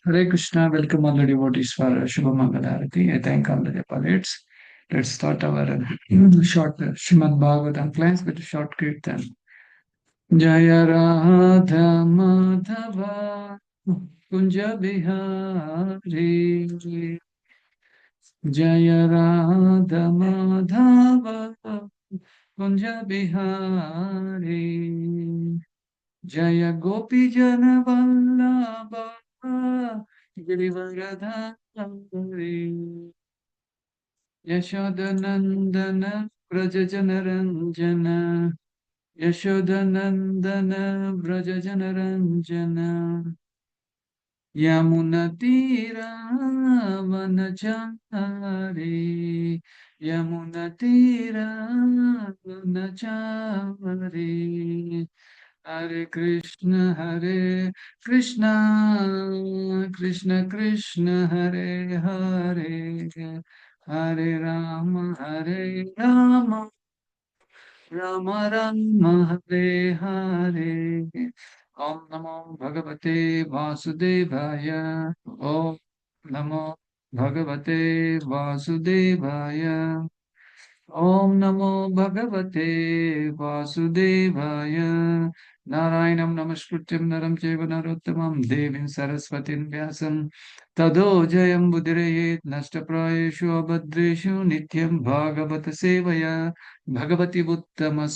Hare Krishna, welcome all the devotees for Shubha Mangala Arati. I thank all the devotees. Let's start our short Srimad Bhagavatam class with a short kirtan. Jaya Radha Madhava Kunja Bihari Jaya Radha Madhava Kunja Bihari Jaya Gopi Jana Vallabha Girivaradhari Yashodanandana Brajajanaranjana Yashodanandana Brajajanaranjana Yamunatira Vanachari Yamunatira Vanachari Hare Krishna, Krishna Krishna, Hare Hare, Hare Rama, Rama Rama, Hare Hare. Om Namo Bhagavate Vasudevaya. Om Namo Bhagavate Vasudevaya. Om Namo Bhagavate Vasudevaya. Narayanam Namaskrityam Naram Chaiva Narottamam Devim Saraswatim Vyasam Tado Jayam Budirayet Nashtaprayeshu Abhadreshu Nityam Bhagavata Sevaya Bhagavati Uttama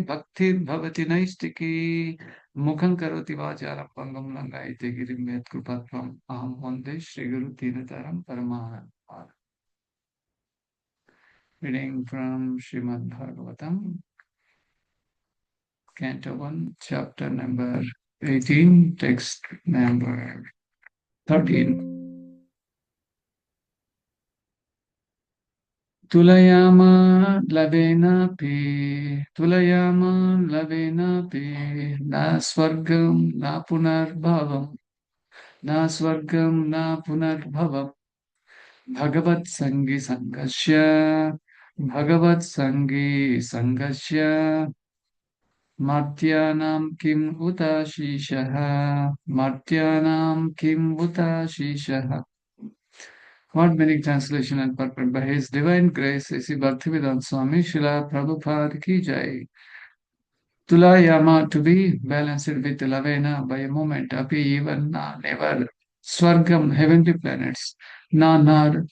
Bhaktir Bhavati Naistiki Mukham Karoti Vacharam Pangam Langaite Girim Yat Krupatvam Aham Vande Shri Guru Tinataram Paramahansa. Reading from Srimad Bhagavatam, Canto 1, Chapter number 18, Text number 13. Tulayama Lavena Pi, Na Swargam Na Punarbhavam, Na Swargam Na Punarbhavam, Bhagavat Sangi Sangasya, Bhagavat Sangi Sangasya, Martyanam kim utashishaha. Martyanam kim utashishaha. What meaning, translation and purport by His Divine Grace, A.C. Bhaktivedanta Swami Srila Prabhupada ki jai. Tulayama, to be balanced with Lavena by a moment, api even na, never. Swargam, heavenly planets. Na, nar.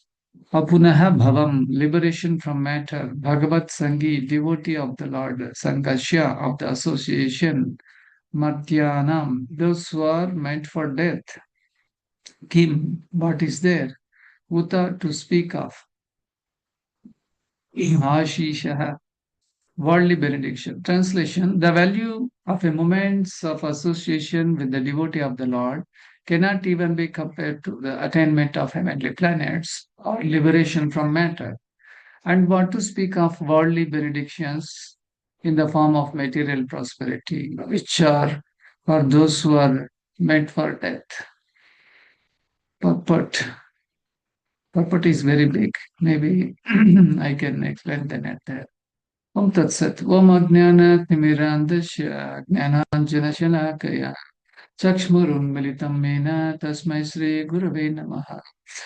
Apunaha bhavam, liberation from matter. Bhagavat Sangi, devotee of the Lord. Sangasya, of the association. Martyanam, those who are meant for death. Kim, what is there? Uta, to speak of. Ashishaha, worldly benediction. Translation: the value of a moment's of association with the devotee of the Lord cannot even be compared to the attainment of heavenly planets or liberation from matter. And what to speak of worldly benedictions in the form of material prosperity, which are for those who are meant for death. Purport. Purport is very big. Maybe I can explain then at there. Om Tat Sat. Om Ajnana Timirandasya Jnananjana Shalakaya Chakshmurunmilitam Mena Tasmai Sri Gurave Namaha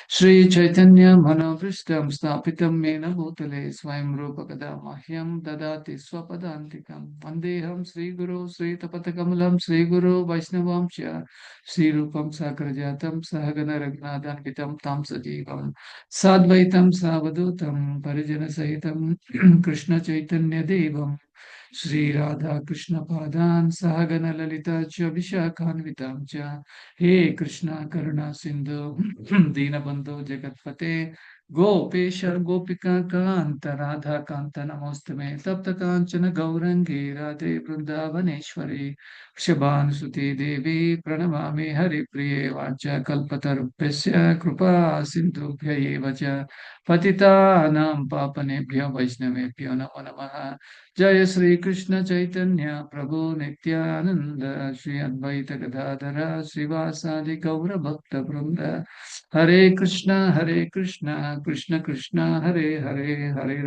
Sri Chaitanya Manavristam Stapitam Mena Bhutale Swayam Rupakada Mahyam Dadati Swapadantikam Vandeham Sri Guru Sri Tapatakamulam Sri Guru Vaishnavamsya Sri Rupam Sakrajatam Sahagana Raghunathanvitam Tam Sajivam Sadvaitam Savadutam Parijana Sahitam Krishna Chaitanya Devam Shri Radha Krishna Padan Sahagana Lalita Cha Vishakhanvitam Cha He Krishna Karuna Sindhu Dinabandhu Jagatpate Gopesha Gopika Kanta Radha Kanta Namostame Tapta Kanchana Gaurangi Radhe Vrindavaneshwari Kshaban Suti Devi Pranamami Hari Priye Vacha Kalpatarupesya Krupa Sindhu Bhyayevacha Patitanam Papanebhya Vaishnavebhyo Namo Namaha Jaya Sri Krishna Chaitanya Prabhu Nityananda Sri Advaita Gadadhara Srivasadi Gaura Bhakta Vrinda Hare Krishna Krishna Krishna Hare Hare Hare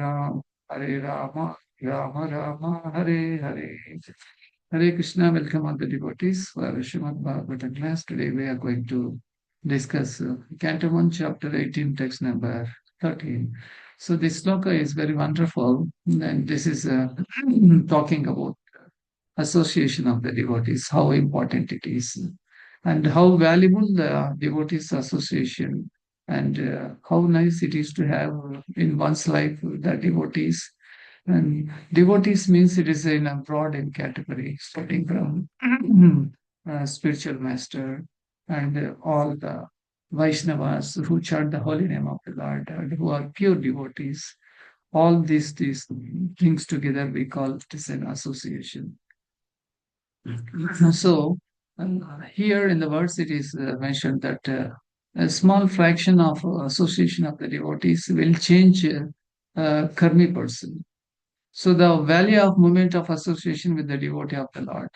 Rama Rama Rama Hare Hare Hare Krishna. Welcome all the devotees for Srimad Bhagavatam class. Today we are going to discuss Canto 1, Chapter 18, text number 13. So this sloka is very wonderful, and this is talking about association of the devotees, how important it is, and how valuable the devotees association, and how nice it is to have in one's life the devotees. And devotees means it is in a broad in category, starting from spiritual master and all the Vaishnavas who chant the holy name of the Lord and who are pure devotees. All these things together we call it as an association. So here in the verse it is mentioned that a small fraction of association of the devotees will change a karmi person. So the value of moment of association with the devotee of the Lord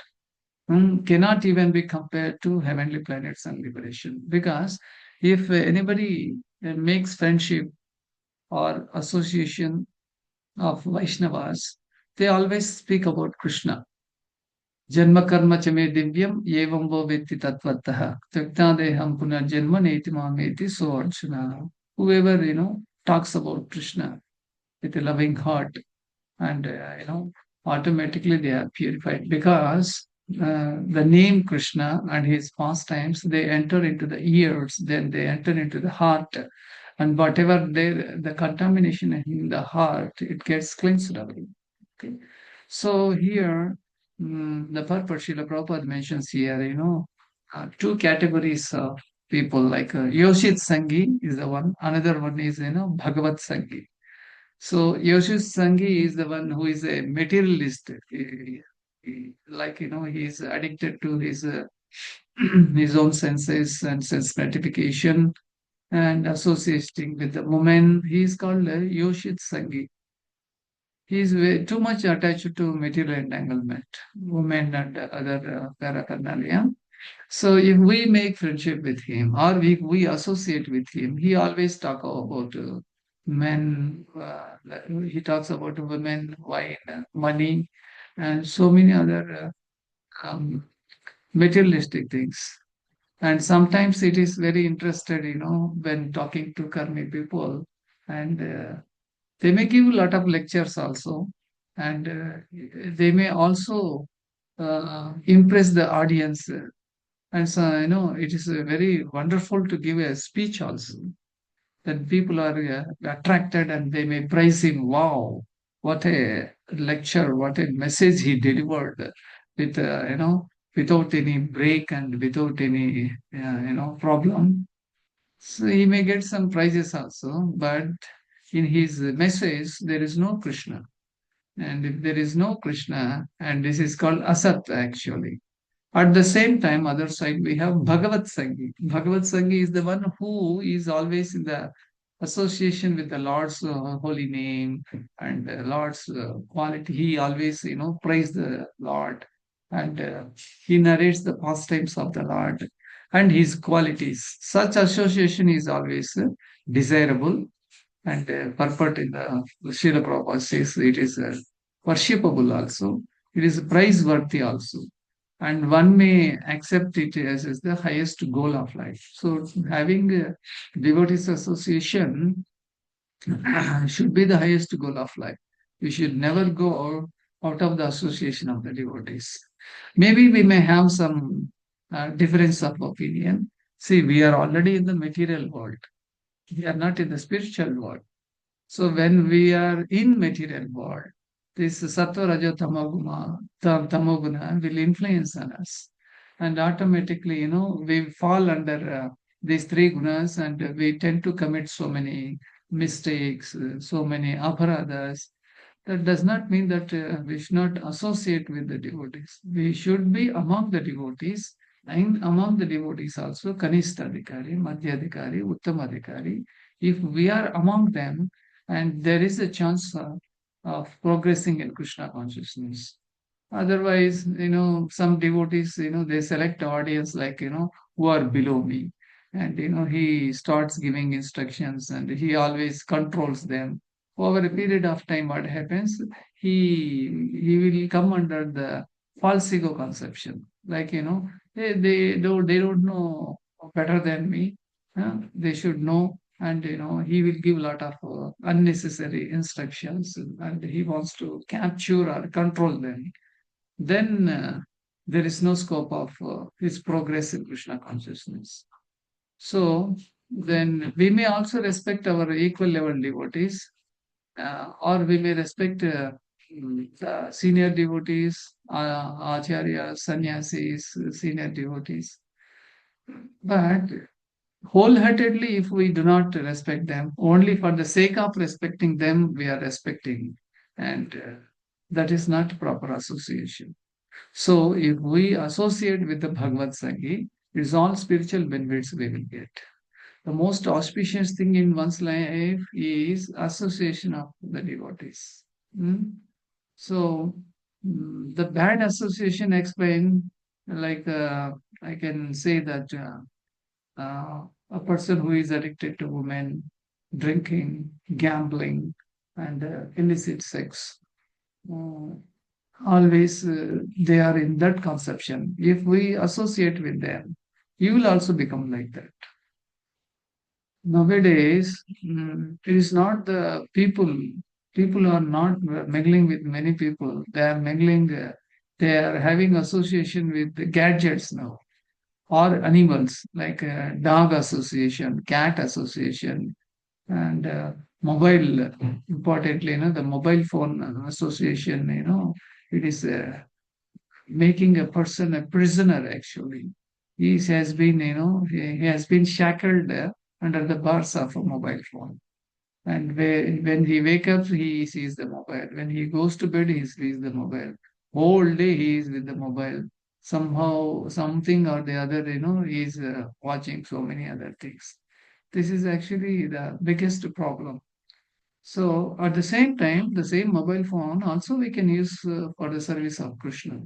cannot even be compared to heavenly planets and liberation. Because if anybody makes friendship or association of Vaishnavas, they always speak about Krishna. Janma karma च मे दिव्यम एवं वो वेत्ति तत्वतः त्यक्तादेहम पुनर्जन्म नेति मामेति so Arjuna. Whoever talks about Krishna with a loving heart and automatically they are purified because the name Krishna and his pastimes they enter into the ears, then they enter into the heart, and whatever the contamination in the heart, it gets cleansed away. Okay, so here the purpose Srila Prabhupada mentions here, two categories of people like Yoshit Sangi is the one, another one is Bhagavat Sangi. So Yoshis Sangi is the one who is a materialist, like he is addicted to his his own senses and sense gratification and associating with the woman. He is called Yoshit Sangi. He is too much attached to material entanglement, women and other paraphernalia. So if we make friendship with him or we associate with him, he always talk about men. He talks about women, wine, money, and so many other materialistic things. And sometimes it is very interested, when talking to Karmi people, and they may give a lot of lectures also, and they may also impress the audience. And so, it is very wonderful to give a speech also. That people are attracted and they may praise him. Wow, what a lecture, what a message he delivered with, without any break and without any, problem. So he may get some prizes also, but in his message, there is no Krishna. And if there is no Krishna, and this is called Asat actually, at the same time, other side, we have Bhagavat Sangi. Bhagavat Sangi is the one who is always in the association with the Lord's holy name and the Lord's quality. He always, praise the Lord and he narrates the pastimes of the Lord and his qualities. Such association is always desirable and purport in the Srila Prabhupada says it is worshipable also. It is praiseworthy also and one may accept it as the highest goal of life. So, having a devotees association should be the highest goal of life. We should never go out of the association of the devotees. Maybe we may have some difference of opinion. See, we are already in the material world. We are not in the spiritual world. So when we are in material world, this sattva raja tamoguna will influence on us. And automatically, we fall under these three gunas and we tend to commit so many mistakes, so many aparadhas. That does not mean that we should not associate with the devotees. We should be among the devotees and among the devotees also Kanistha-adhikari, Madhya-adhikari, Uttama-adhikari. If we are among them, and there is a chance of progressing in Krishna consciousness. Otherwise, some devotees, they select audience like, who are below me. And, he starts giving instructions and he always controls them. Over a period of time, what happens? He will come under the false ego conception. Like, they don't know better than me. They should know, and he will give a lot of unnecessary instructions, and he wants to capture or control them. Then there is no scope of his progress in Krishna consciousness. So then we may also respect our equal level devotees, or we may respect the senior devotees, acharyas, sannyasis, senior devotees. But wholeheartedly, if we do not respect them, only for the sake of respecting them, we are respecting, and that is not proper association. So, if we associate with the Bhagavad Sanghi, it's all spiritual benefits we will get. The most auspicious thing in one's life is association of the devotees. Hmm? So, the bad association explain, like I can say that a person who is addicted to women, drinking, gambling, and illicit sex. Uh, Always they are in that conception. If we associate with them, you will also become like that. Nowadays, it is not the people. People are not mingling with many people. They are mingling. They are having association with the gadgets now, or animals like dog association, cat association, and mobile. Importantly, the mobile phone association. It is making a person a prisoner. Actually, he has been, he has been shackled under the bars of a mobile phone. And when he wakes up, he sees the mobile. When he goes to bed, he sees the mobile. Whole day he is with the mobile. Somehow, something or the other, he is watching so many other things. This is actually the biggest problem. So at the same time, the same mobile phone also we can use for the service of Krishna.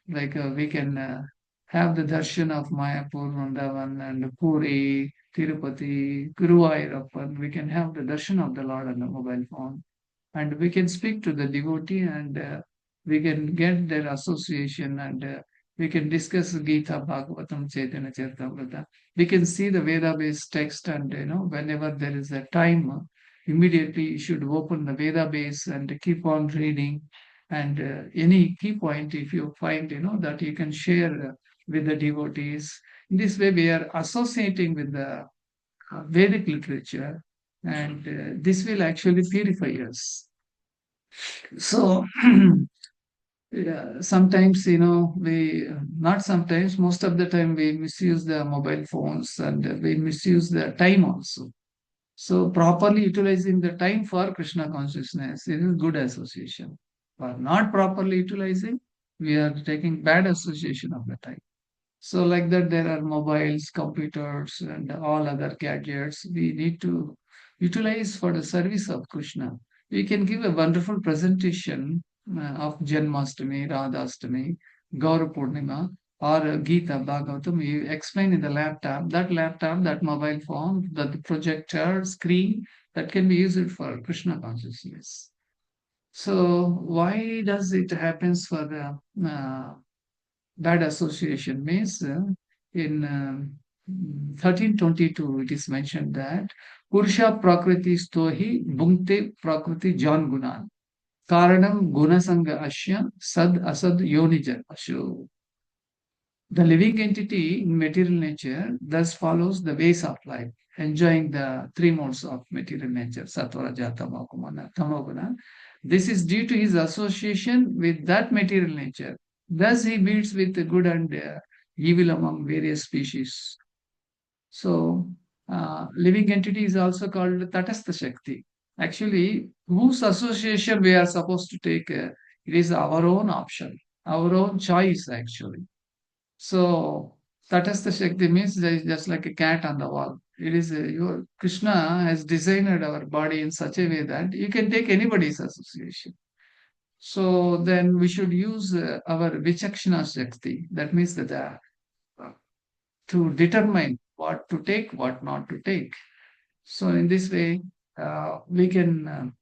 Like we can have the darshan of Mayapur, Vrindavan, and Puri, Tirupati, Guruvayurappan. We can have the darshan of the Lord on the mobile phone, and we can speak to the devotee, and we can get their association, and we can discuss Gita, Bhagavatam, Chaitanya Charitamrita. We can see the Veda-based text, and whenever there is a time, immediately you should open the Veda base and keep on reading, and any key point if you find that you can share with the devotees. In this way we are associating with the Vedic literature, and this will actually purify us. So yeah, sometimes we not sometimes, most of the time we misuse the mobile phones, and we misuse the time also. So properly utilizing the time for Krishna consciousness is good association. For not properly utilizing, we are taking bad association of the time. So like that, there are mobiles, computers, and all other gadgets we need to utilize for the service of Krishna. We can give a wonderful presentation of Janmashtami, Radhastami, Gaura Purnima, or Gita Bhagavatam. You explain in the laptop, that mobile phone, that projector, screen, that can be used for Krishna consciousness. So why does it happens for the bad association? Means in 1322 it is mentioned that Purusha Prakriti Stohi Bhunkte Prakriti Jan Gunan Karanam Gunasanga Ashya Sad Asad Yonijan. So the living entity in material nature thus follows the ways of life, enjoying the three modes of material nature, sattva, raja, tamoguna. This is due to his association with that material nature. Thus, he meets with the good and evil among various species. So, living entity is also called Tatastha Shakti. Actually, whose association we are supposed to take, it is our own option, our own choice, actually. So Tatastha Shakti means there is just like a cat on the wall. It is your Krishna has designed our body in such a way that you can take anybody's association. So then we should use our Vichakshana Shakti. That means that to determine what to take, what not to take. So in this way, we can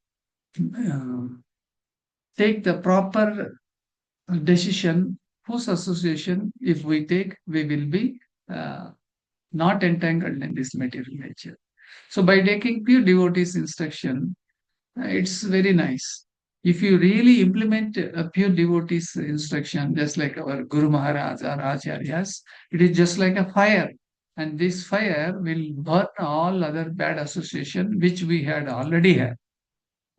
take the proper decision whose association if we take we will be uh, not entangled in this material nature. So by taking pure devotee's instruction, it's very nice. If you really implement a pure devotee's instruction, just like our Guru Maharaj or Acharyas, it is just like a fire. And this fire will burn all other bad association which we had already had.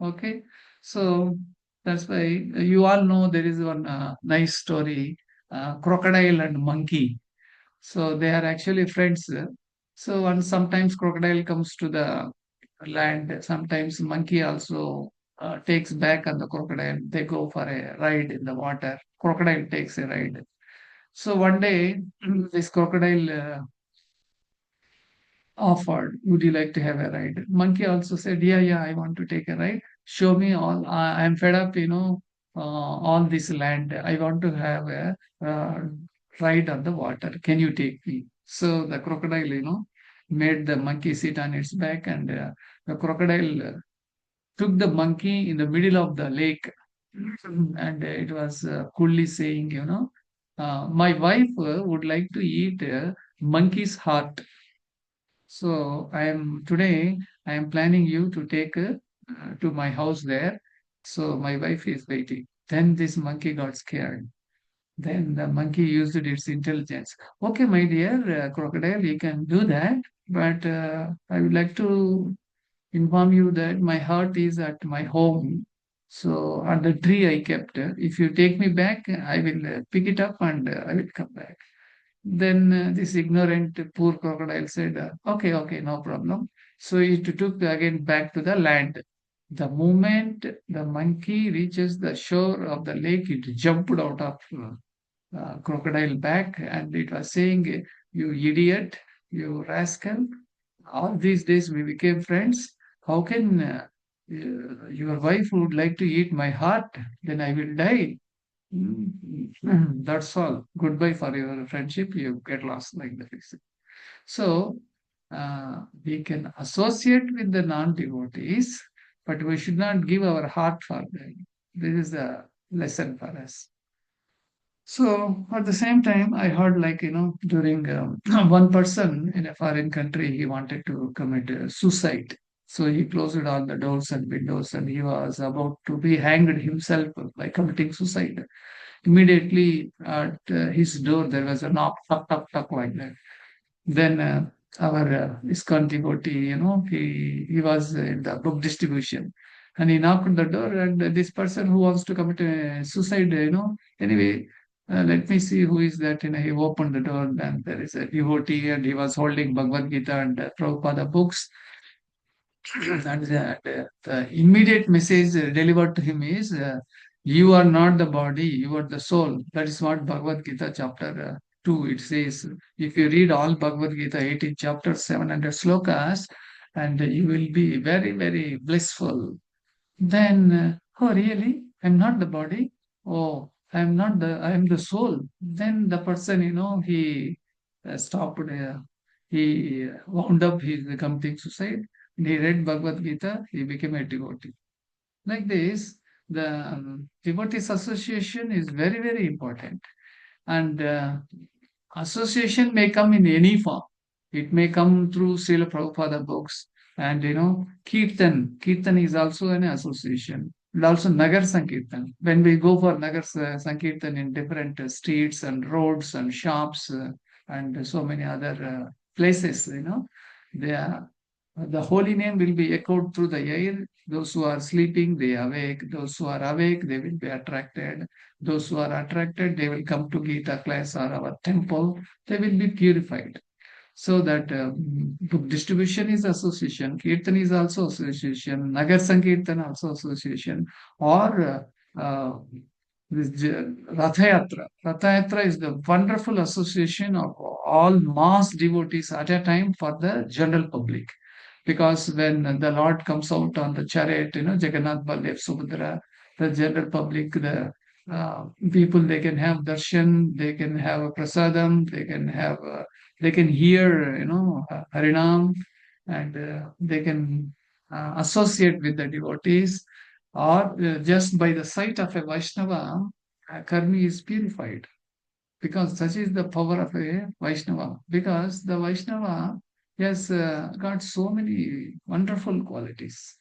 Okay. So that's why you all know there is one nice story, crocodile and monkey. So they are actually friends. So and sometimes crocodile comes to the land. Sometimes monkey also takes back on the crocodile. They go for a ride in the water. Crocodile takes a ride. So one day, this crocodile offered, "Would you like to have a ride?" Monkey also said, "Yeah, yeah, I want to take a ride. Show me all. I'm fed up, on this land. I want to have a ride on the water. Can you take me?" So the crocodile, made the monkey sit on its back, and the crocodile took the monkey in the middle of the lake, and it was coolly saying, my wife would like to eat monkey's heart. So I am planning you to take to my house there. So my wife is waiting. Then this monkey got scared. Then the monkey used its intelligence. Okay, my dear crocodile, you can do that, but I would like to inform you that my heart is at my home. So on the tree I kept. If you take me back, I will pick it up and I will come back. Then this ignorant poor crocodile said, "Okay, okay, no problem." So it took again back to the land. The moment the monkey reaches the shore of the lake, it jumped out of crocodile back, and it was saying, "You idiot, you rascal, all these days we became friends. How can your wife would like to eat my heart? Then I will die." That's all. Goodbye for your friendship. You get lost like that. So we can associate with the non-devotees, but we should not give our heart for them. This is the lesson for us. So at the same time, I heard like, during one person in a foreign country, he wanted to commit suicide. So he closed all the doors and windows, and he was about to be hanged himself by committing suicide. Immediately at his door, there was a knock, tuck, tuck, tuck, like that. Then our ISKCON devotee, he was in the book distribution, and he knocked on the door, and this person who wants to commit suicide, anyway, let me see who is that. He opened the door, and there is a devotee, and he was holding Bhagavad Gita and Prabhupada books. And the immediate message delivered to him is, you are not the body, you are the soul. That is what Bhagavad Gita chapter 2 it says. If you read all Bhagavad Gita 18 chapters, 700 slokas, and you will be very, very blissful. Then, oh, really? I'm not the body? Oh, I am the soul. Then the person, he stopped, he wound up his committing suicide. He read Bhagavad Gita, he became a devotee. Like this, the devotees association is very, very important. And association may come in any form. It may come through Srila Prabhupada books, and Kirtan. Kirtan is also an association. And also Nagar Sankirtan. When we go for Nagar Sankirtan in different streets and roads and shops and so many other places, they are, the holy name will be echoed through the air. Those who are sleeping, they awake. Those who are awake, they will be attracted. Those who are attracted, they will come to Gita class or our temple. They will be purified. So that book distribution is association, Kirtan is also association, Nagar Sankirtan also association, or this Ratha Yatra. Ratha Yatra is the wonderful association of all mass devotees at a time for the general public. Because when the Lord comes out on the chariot, Jagannath, Baldev, Subhadra, the general public, the people, they can have darshan, they can have a prasadam, they can hear, Harinam, and they can associate with the devotees, or just by the sight of a Vaishnava, Karmi is purified. because such is the power of a Vaishnava. Because the Vaishnava has got so many wonderful qualities.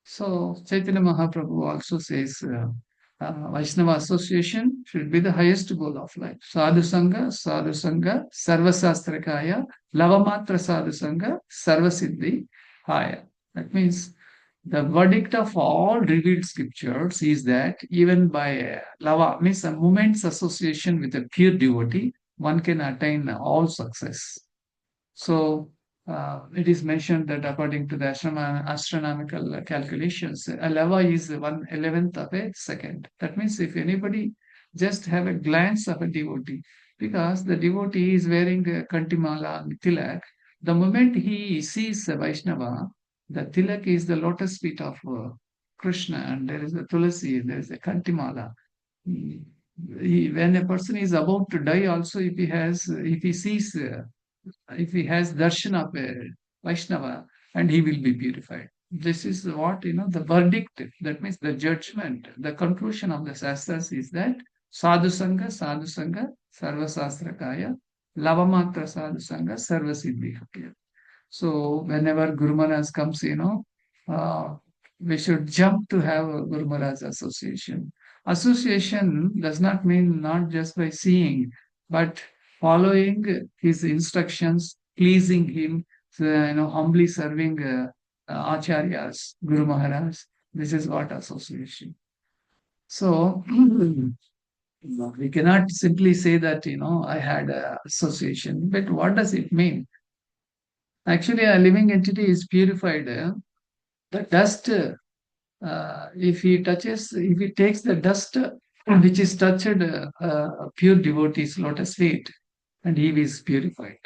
So Chaitanya Mahaprabhu also says Vaishnava association should be the highest goal of life. Sadhu Sangha, Sarva Sastrakaya, Lavamatra Sadhu Sangha, Sarva Siddhi Haya. That means the verdict of all revealed scriptures is that even by lava, means a moment's association with a pure devotee, one can attain all success. So it is mentioned that according to the astronomical calculations, a lava is 1/11th of a second. That means if anybody just have a glance of a devotee, because the devotee is wearing a kantimala and tilak, the moment he sees a Vaishnava, the tilak is the lotus feet of Krishna, and there is a tulasi, there is a kantimala. When a person is about to die, also if he sees if he has darshan of a Vaishnava, and he will be purified. This is what, the verdict, that means the judgment, the conclusion of the Shastras is that Sadhu Sangha, Sarva Sastrakaya, Lavamatra Sadhu Sangha, Sarva Siddhi. So whenever Guru Maharaj comes, uh, we should jump to have a Guru Maharaj association. Association does not mean not just by seeing, but following his instructions, pleasing him, humbly serving acharyas, Guru Maharaj. This is what association. So we cannot simply say that, I had a association, but what does it mean? Actually, a living entity is purified. The dust, if he takes the dust which is touched pure devotee's lotus feet, and he is purified.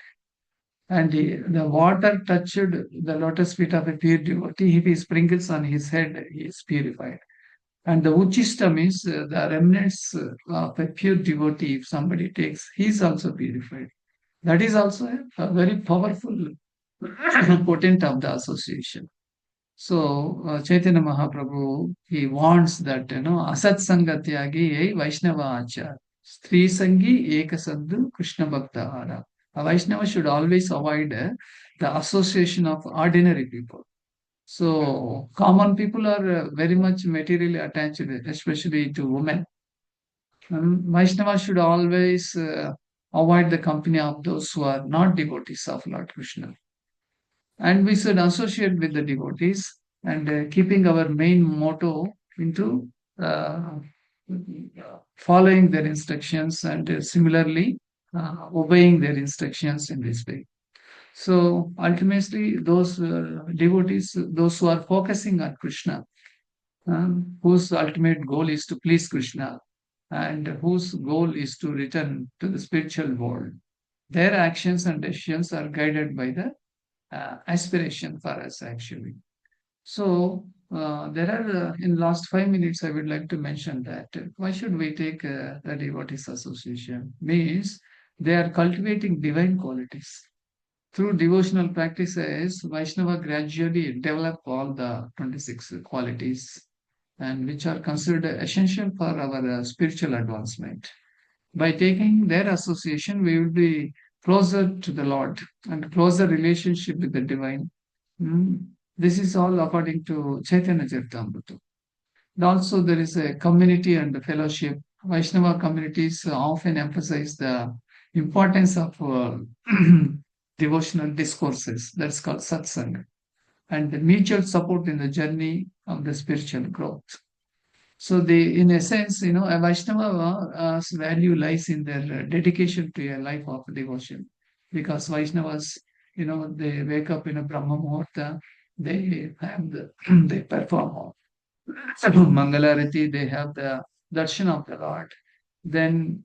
And the water touched the lotus feet of a pure devotee, if he sprinkles on his head, he is purified. And the uchista means the remnants of a pure devotee, if somebody takes, he is also purified. That is also a very powerful potent of the association. So Chaitanya Mahaprabhu, he wants that, asat sangatyagi Vaishnava achar, Stri Sangi Ekasadhu Krishna Bhakta Hara. A Vaishnava should always avoid the association of ordinary people. So common people are very much materially attached, especially to women. Vaishnava should always avoid the company of those who are not devotees of Lord Krishna. And we should associate with the devotees, and keeping our main motto into uh, following their instructions, and similarly obeying their instructions in this way. So ultimately, those devotees, those who are focusing on Krishna, whose ultimate goal is to please Krishna, and whose goal is to return to the spiritual world, their actions and decisions are guided by the aspiration for us, actually. So there are in last 5 minutes I would like to mention that why should we take the devotees association? Means they are cultivating divine qualities. Through devotional practices, Vaishnava gradually develop all the 26 qualities, and which are considered essential for our spiritual advancement. By taking their association, we will be closer to the Lord and closer relationship with the divine. Mm. This is all according to Chaitanya Charitamrita. And also, there is a community and fellowship. Vaishnava communities often emphasize the importance of devotional discourses. That's called satsang, and the mutual support in the journey of the spiritual growth. So they, in a sense, a Vaishnava's value lies in their dedication to a life of devotion. Because Vaishnavas, they wake up in a Brahma Muhurta, they have they perform Mangalarati, they have the darshan of the Lord. Then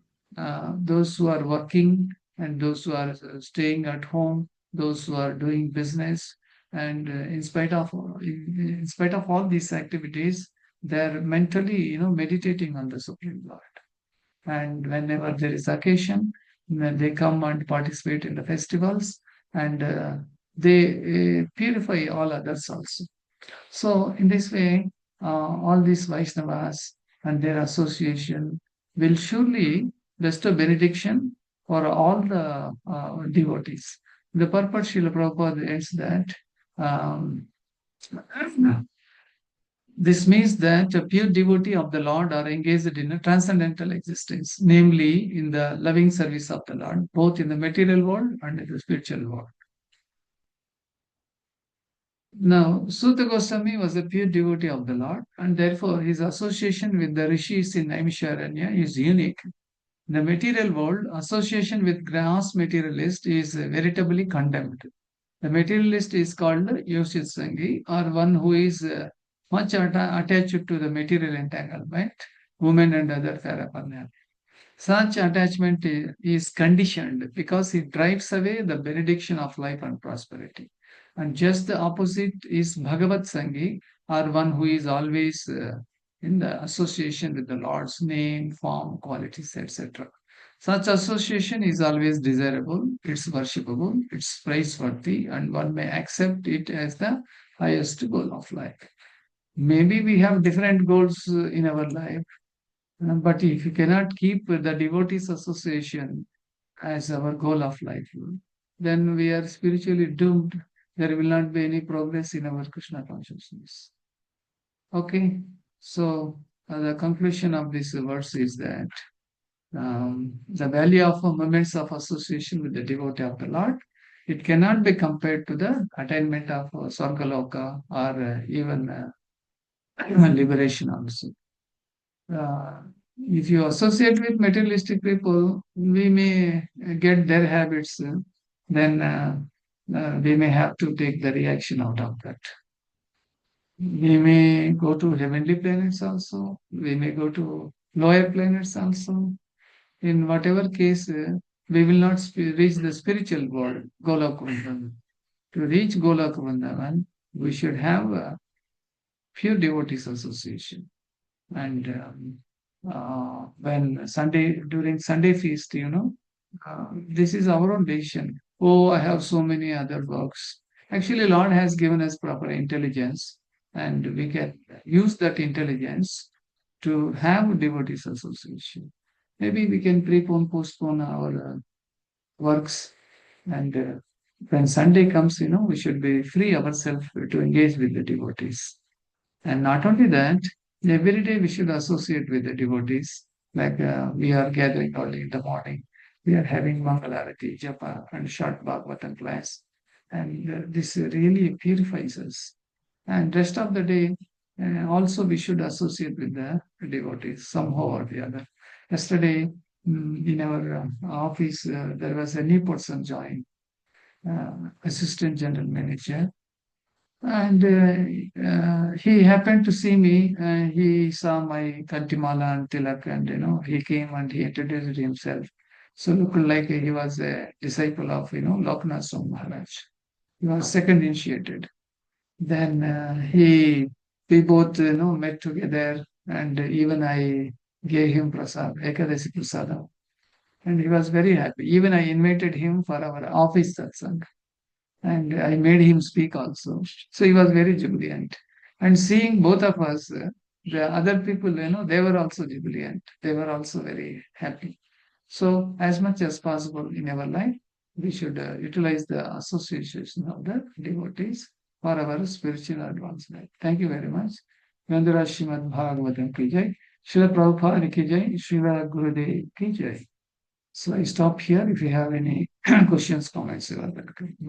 those who are working, and those who are staying at home, those who are doing business, and in spite of all these activities, they're mentally, meditating on the Supreme Lord. And whenever there is occasion, then they come and participate in the festivals, and they purify all others also. So in this way, all these Vaishnavas and their association will surely bestow benediction for all the devotees. The purport Srila Prabhupada ends that um, this means that a pure devotee of the Lord are engaged in a transcendental existence, namely in the loving service of the Lord, both in the material world and in the spiritual world. Now, Suta Goswami was a pure devotee of the Lord, and therefore his association with the rishis in Naimisharanya is unique. In the material world, association with gross materialist is veritably condemned. The materialist is called Yoshit Sangi, or one who is much attached to the material entanglement, women and other paraphernalia. Such attachment is conditioned because it drives away the benediction of life and prosperity. And just the opposite is Bhagavat Sangi, or one who is always in the association with the Lord's name, form, qualities, etc. Such association is always desirable, it's worshipable, it's praiseworthy, and one may accept it as the highest goal of life. Maybe we have different goals in our life, but if you cannot keep the devotees association as our goal of life, then we are spiritually doomed. There will not be any progress in our Krishna consciousness. Okay, so the conclusion of this verse is that the value of moments of association with the devotee of the Lord, it cannot be compared to the attainment of Swargaloka or even liberation also. Uh, if you associate with materialistic people, we may get their habits, then we may have to take the reaction out of that. We may go to heavenly planets also, we may go to lower planets also. In whatever case, we will not reach the spiritual world, Golok Vrindavan. To reach Golok Vrindavan, we should have a pure devotees association. And when during Sunday feast, this is our own decision. Oh, I have so many other works. Actually, Lord has given us proper intelligence, and we can use that intelligence to have devotees association. Maybe we can postpone our works, and when Sunday comes, we should be free ourselves to engage with the devotees. And not only that, every day we should associate with the devotees. Like we are gathering early in the morning, we are having Mangalarati, Japa, and short Bhagavatam class. And this really purifies us. And rest of the day, also we should associate with the devotees somehow or the other. Yesterday, in our office, there was a new person joined, assistant general manager, and he happened to see me. He saw my Kantimala and Tilak, and he came and he introduced himself. So looked like he was a disciple of Loknath Swami Maharaj. He was second initiated. Then we both met together, and even I gave him prasad, Ekadasi prasadam, and he was very happy. Even I invited him for our office satsang, and I made him speak also. So he was very jubilant. And seeing both of us, the other people, they were also jubilant. They were also very happy. So as much as possible in our life, we should utilize the association of the devotees for our spiritual advancement. Thank you very much. Gandhara Srimad Bhagavatam ki jai. Srila Prabhupada ki jai. Srila Gurudev ki jai. So I stop here. If you have any questions, comments, you are welcome.